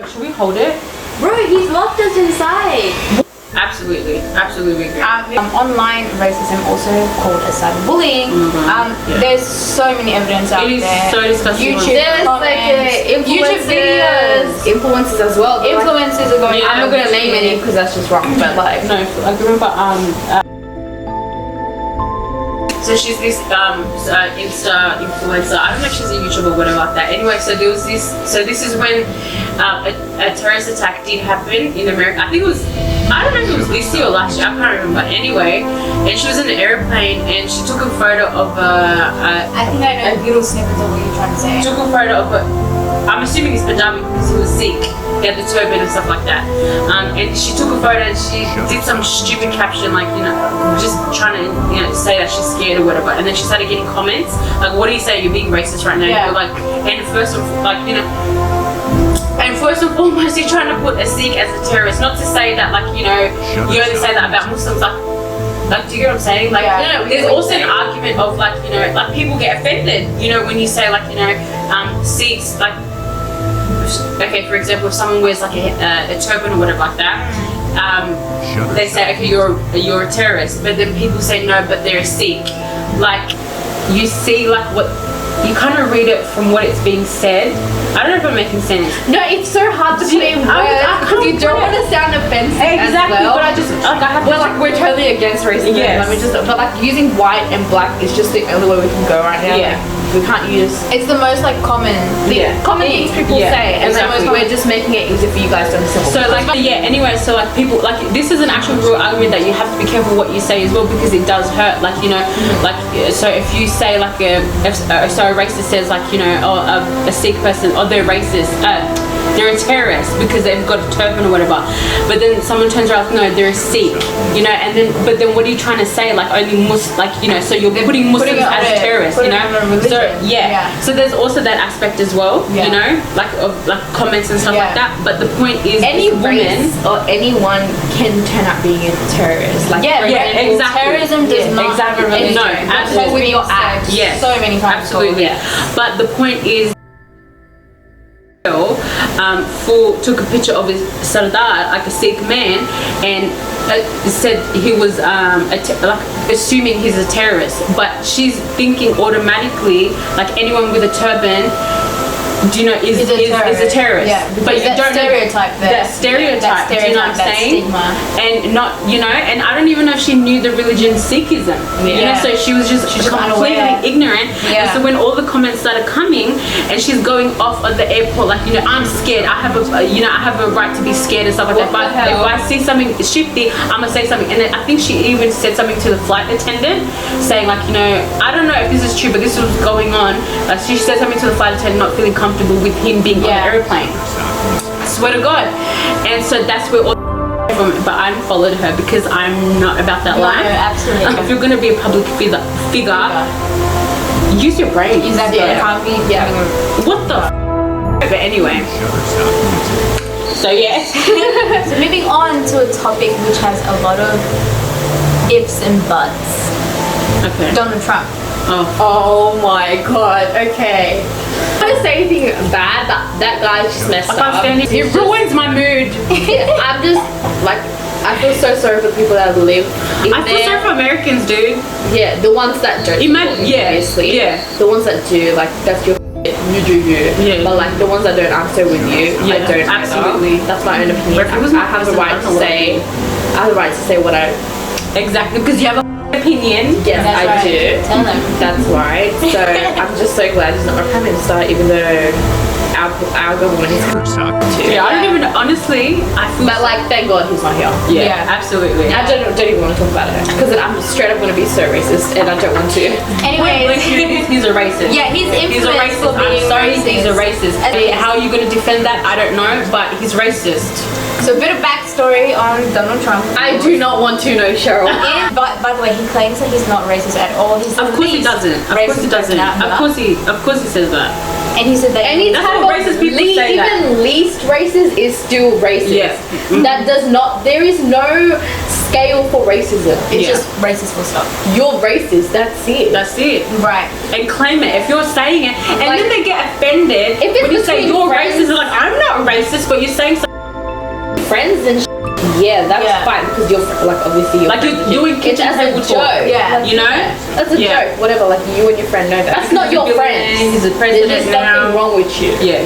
Should we hold it? Bro, he's locked us inside. Absolutely, absolutely. Online racism, also called as cyberbullying. There's so many evidence out there. It is so disgusting. YouTube comments, YouTube videos, influencers as well. Influencers are going. I'm not gonna name any because that's just wrong. But like, no, I remember so she's this Insta influencer. I don't know if she's a YouTuber or whatever like that. Anyway, so there was this. So this is when a terrorist attack did happen in America. I think it was. I don't know if it was this year or last year. I can't remember. Anyway, and she was in an airplane and she took a photo of I think I know little snippets of what you're trying to say. Took a photo of I'm assuming it's Punjabi because he was Sikh. He had the turban and stuff like that. And she took a photo and she did some stupid caption like, you know, just trying to, you know, say that she's scared or whatever. And then she started getting comments like, what do you say? You're being racist right now. Yeah. Like, and first of like, you know. And first and foremost, you're trying to put a Sikh as a terrorist. Not to say that, like, you know, you only say that about Muslims. Like, do you get what I'm saying? Like, no, there's also an argument of, like, you know, like, people get offended, you know, when you say, like, you know, Sikhs, like, okay, for example, if someone wears, like, a turban or whatever like that, they say, okay, you're a terrorist. But then people say, no, but they're a Sikh. Like, you see, like, what... You kind of read it from what it's being said. I don't know if I'm making sense. No, it's so hard to put in words because you don't want to sound offensive. Exactly, as well. but I just like I have. Well, like we're totally against racism. Yes. Let me just. But like using white and black is just the only way we can go right now. Yeah. Like, we can't use. It's the most like common things people say, and exactly. we're just making it easy for you guys to understand. So like anyway, so like people like this is an actual real argument that you have to be careful what you say as well because it does hurt. Like you know, like so if you say like a racist says like you know a Sikh person or they're racist, they're a terrorist because they've got a turban or whatever. But then someone turns around like no, they're a Sikh, you know. And then but then what are you trying to say? Like only like you know, so you're putting Muslims as terrorists, you know. So so there's also that aspect as well, you know, like of like comments and stuff like that. But the point is, any race or anyone can turn out being a terrorist. Like exactly. Terrorism does not exactly. No, absolutely. With your act, so many times. Absolutely. But the point is. Took a picture of his Sardar, like a Sikh man, and said he was like assuming he's a terrorist. But she's thinking automatically like anyone with a turban, do you know, is a terrorist. Yeah, but you don't stereotype know that stereotype. Do you know what I'm saying? Stigma. And not, you know, and I don't even know if she knew the religion Sikhism. You know, so she was just completely ignorant. And so when all the comments started coming, and she's going off at the airport, like you know, I'm scared. I have a right to be scared and stuff like that. But if I see something shifty, I'm gonna say something. And then I think she even said something to the flight attendant, saying like, you know, I don't know if this is true, but this was going on. Like she said something to the flight attendant, not feeling comfortable with him being on the airplane. Swear to God. And so that's where all from, but I followed her because I'm not about that life. No, absolutely. If you're gonna be a public figure, use your brain. Exactly. What the? But anyway. So yeah. So moving on to a topic which has a lot of ifs and buts. Okay. Donald Trump. Oh my God. Okay. I don't want to say anything bad, but that guy's just messed up. It ruins my mood. I'm just like, I feel so sorry for people that live in I feel sorry for Americans, dude. Yeah, the ones that don't. Obviously. Yeah. The ones that do, like, that's your you do you. Yeah. But like the ones that don't, I'm so with you. I don't. Absolutely. That's my own opinion. I have the right to say. I have the right to say what I. Exactly, because you have a opinion. Yes, I do. Tell them. That's right. So I'm just so glad he's not our prime minister, even though our government is too. Yeah, I don't even honestly. I feel. But like, thank God he's not here. Yeah, absolutely. I don't even want to talk about it because I'm straight up going to be so racist, and I don't want to. Anyways, he's a racist. Yeah, he's a racist. for being I'm sorry, racist. he's a racist. How are you going to defend that? I don't know, but he's racist. So a bit of backstory on Donald Trump. I do not want to know, Cheryl. But by the way, he claims that he's not racist at all. He's of course he doesn't. Of course he doesn't. Of course he says that. And he said that Any That's type what of racist people say that. even least racist is still racist. Yeah. That does not. There is no scale for racism. it's Yeah. just racist full stop. You're racist. That's it. That's it. Right. And claim it if you're saying it, and Like, then they get offended if it's when you say between you're friends- racist. They're like, I'm not racist, but you're saying something. Friends and yeah, that's Yeah. fine because you're like obviously you're Like you're doing it's kitchen as a table joke. talk. Yeah. You know? That's a Yeah. joke. Whatever. Like you and your friend know that. That's not your friend. He's a There's president just now. something wrong with you. Yeah,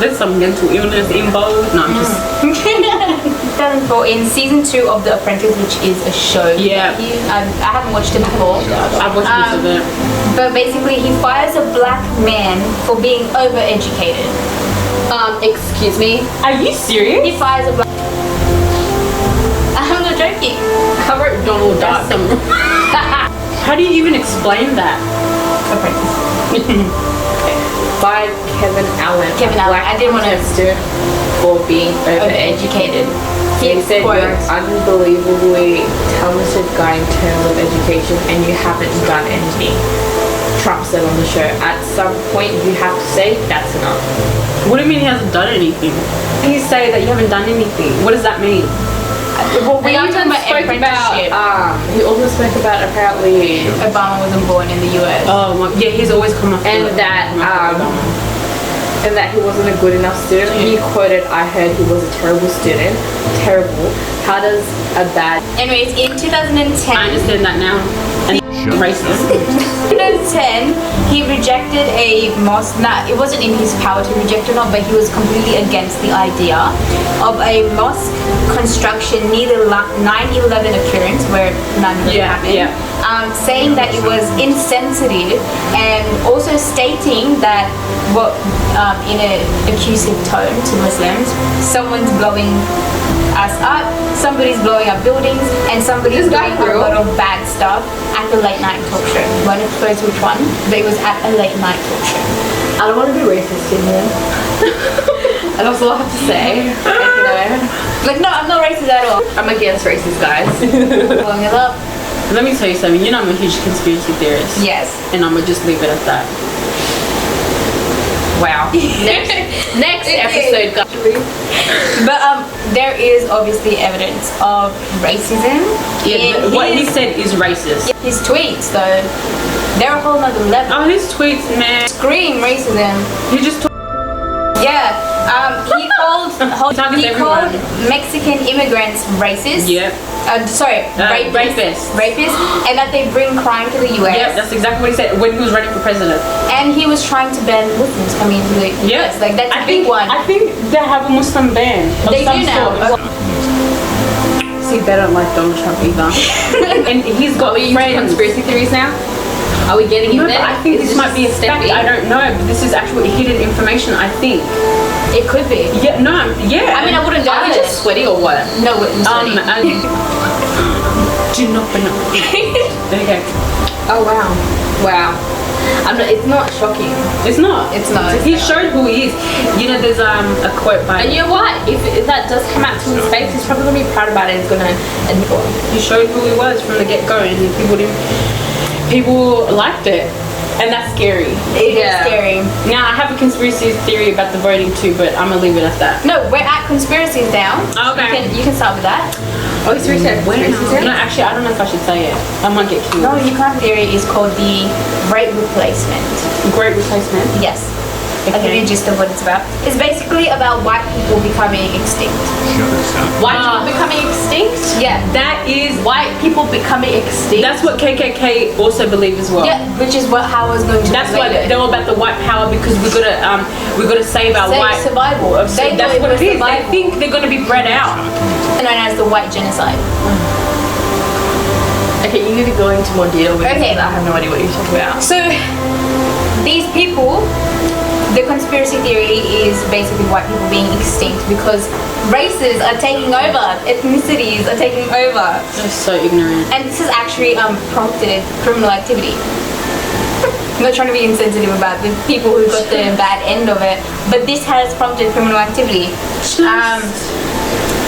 there's some mental illness involved. No, I'm just 2004 in season 2 of The Apprentice, which is a show. Yeah. that I haven't watched it before. I've watched bits of it. But basically, he fires a black man for being overeducated. Excuse me. Are you serious? He fires a black. I'm not joking. How about Donald Duck? How do you even explain that? Apprentice. By Kevin Allen. Kevin Allen. Black I didn't want to. contestant for being overeducated. Overeducated. He said Quote. you're an unbelievably talented guy in terms of education and you haven't done anything. Trump said on the show, at some point you have to say that's enough. What do you mean he hasn't done anything? You say that you haven't done anything. What does that mean? Well, we He are even talking about spoke apprenticeship. he also spoke about apparently Obama wasn't born in the US. Oh my, yeah, he's always come up and that he wasn't a good enough student. He quoted, I heard he was a terrible student. Terrible. How does a bad Anyways, in 2010, I understand that now. And racist. 2010, he rejected a mosque. Nah, it wasn't in his power to reject or not, but he was completely against the idea of a mosque construction near the 9/11 occurrence where 9/11 Yeah, happened. yeah. Saying that it was insensitive and also stating that in an accusative tone to Muslims, someone's blowing us up, somebody's blowing up buildings, and somebody's doing a lot of bad stuff at the late night talk show. Won't expose which one, but it was at a late night talk show. I don't want to be racist in here. And that's all I have to say. Like, no, I'm not racist at all. I'm against racist guys. Blowing it up. Let me tell you something. You know I'm a huge conspiracy theorist. Yes. And I'm gonna just leave it at that. Wow. Next episode, guys. But there is obviously evidence of racism. Yeah, in what he his, said is racist. his tweets, though, they're a whole nother level. Oh, his tweets, man. Scream racism. He just Yeah. He called Targets everyone. Mexican immigrants racist. Yep. Sorry, Rapists. Rapists, and that they bring crime to the US. Yeah, that's exactly what he said when he was running for president. And he was trying to ban Muslims coming into the US. Like, that's a big one. I think they have a Muslim ban of They some do now. sort. See, they don't like Donald Trump either. And he's got friends. Conspiracy theories now? Are we getting No, in but there? I think Is this might be a step fact. in? I don't know, but this is actually hidden information. I think. It could be. Yeah. No. Yeah. I mean, I wouldn't doubt Are we it. just sweaty or what? No, it was Do not banana. There you go. Oh wow. Wow. It's not shocking. It's not. It's not. He showed who he is. You know, there's a quote by. And you know what? If that does come out to his face, he's probably gonna be proud about it. He's gonna admit it. He showed who he was from the get go, and people liked it, and that's scary. It is Yeah. scary. Now I have a conspiracy theory about the voting too, but I'm gonna leave it at that. No, we're at conspiracies now. Okay. You can start with that. Oh, it's research. No, actually, I don't know if I should say it. I might get killed. No, you can't. Theory is called the Great Replacement. Great replacement. Yes. I'll give you a gist of what it's about. It's basically about white people becoming extinct. White people becoming extinct? Yeah. That is. White people becoming extinct? That's what KKK also believe as well. Yeah, which is how I was going to That's why relate it. they're all about the white power because we gotta save our white survival. They That's thought what it is. survival. They think they're gonna be bred out. known as the white genocide. Okay, you need to go into more detail with Okay. this. I have no idea what you're talking about. So these people, the conspiracy theory is basically white people being extinct because races are taking over, ethnicities are taking over, They're so ignorant. and this has actually prompted criminal activity. I'm not trying to be insensitive about the people who got the bad end of it, but this has prompted criminal activity.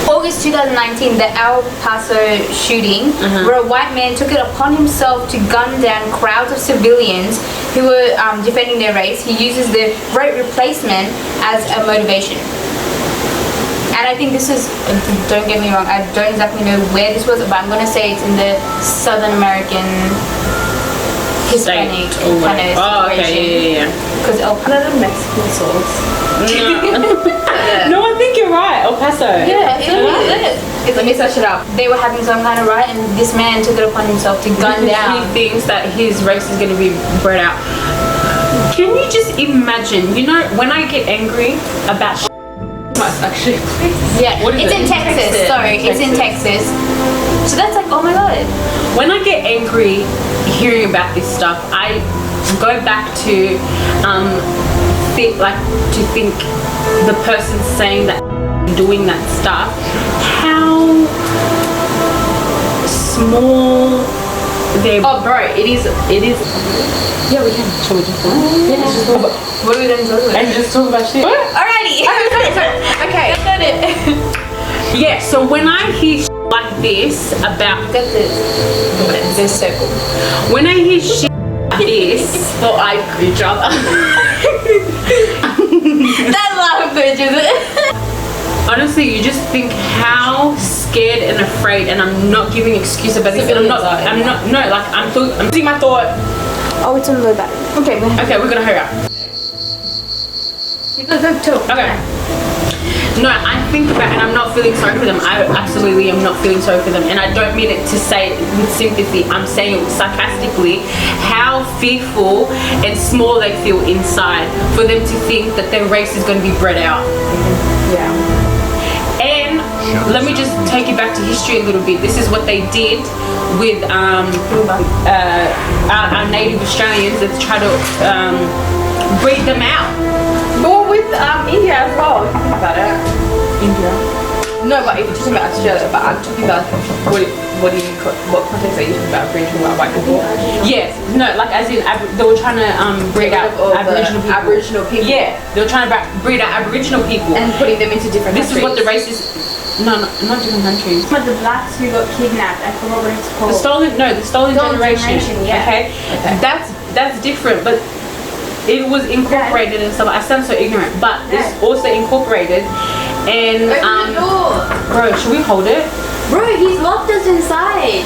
August 2019, the El Paso shooting, where a white man took it upon himself to gun down crowds of civilians who were defending their race. He uses the great replacement as a motivation. And I think this is, don't get me wrong, I don't exactly know where this was, but I'm going to say it's in the Southern American Hispanic kind of situation. Oh, okay, yeah. Because El Paso Mexican sauce. No, I think you're right. El Paso. Yeah, it is. Let me search it up. They were having some kind of riot, and this man took it upon himself to gun down. He thinks that his race is going to be bred out. Can you just imagine? You know, when I get angry about actually. Yeah, What is it's it? in Texas. Sorry, it's in Texas. So that's like, oh my god. When I get angry hearing about this stuff, I go back to think the person saying that, doing that stuff, how small they. Oh, bro, it is. Yeah, we can. Shall we just talk? Yeah, let's just talk about. What are we going to talk about? And just talk about shit. Alrighty. Okay. Got it. Yeah. So when I hear shit like this about Got this circle. when I hear shit like this, Well, I agree, each other. That laugh bitches. honestly, you just think how scared and afraid, and I'm not giving excuse about this. And I'm not. No, like I'm losing my thought. Oh, it's on the back. Okay, Okay, we're gonna hurry up. you go too. Okay. No, I think about, and I'm not feeling sorry for them. I absolutely am not feeling sorry for them, and I don't mean it to say it with sympathy. I'm saying it sarcastically. How fearful and small they feel inside for them to think that their race is going to be bred out. Yeah. And let me just take you back to history a little bit. This is what they did with our native Australians. They try to breed them out. But with India as well, if you think about it. India. No, but if you're talking about Australia, but I'm talking about what context are you talking about? Bringing about white people? Yes, no, like as in they were trying to breed out Aboriginal people. Aboriginal people. Yeah, they were trying to breed out Aboriginal people. And putting them into different This is countries. what the race is. No, not different countries. But the blacks who got kidnapped, I forgot what it's The called. stolen Stolen generation. generation, yeah. Okay, that's different, but it was incorporated and stuff. I sound so ignorant, but it's also incorporated. And Open the door. bro, should we hold it? Bro, he's locked us inside.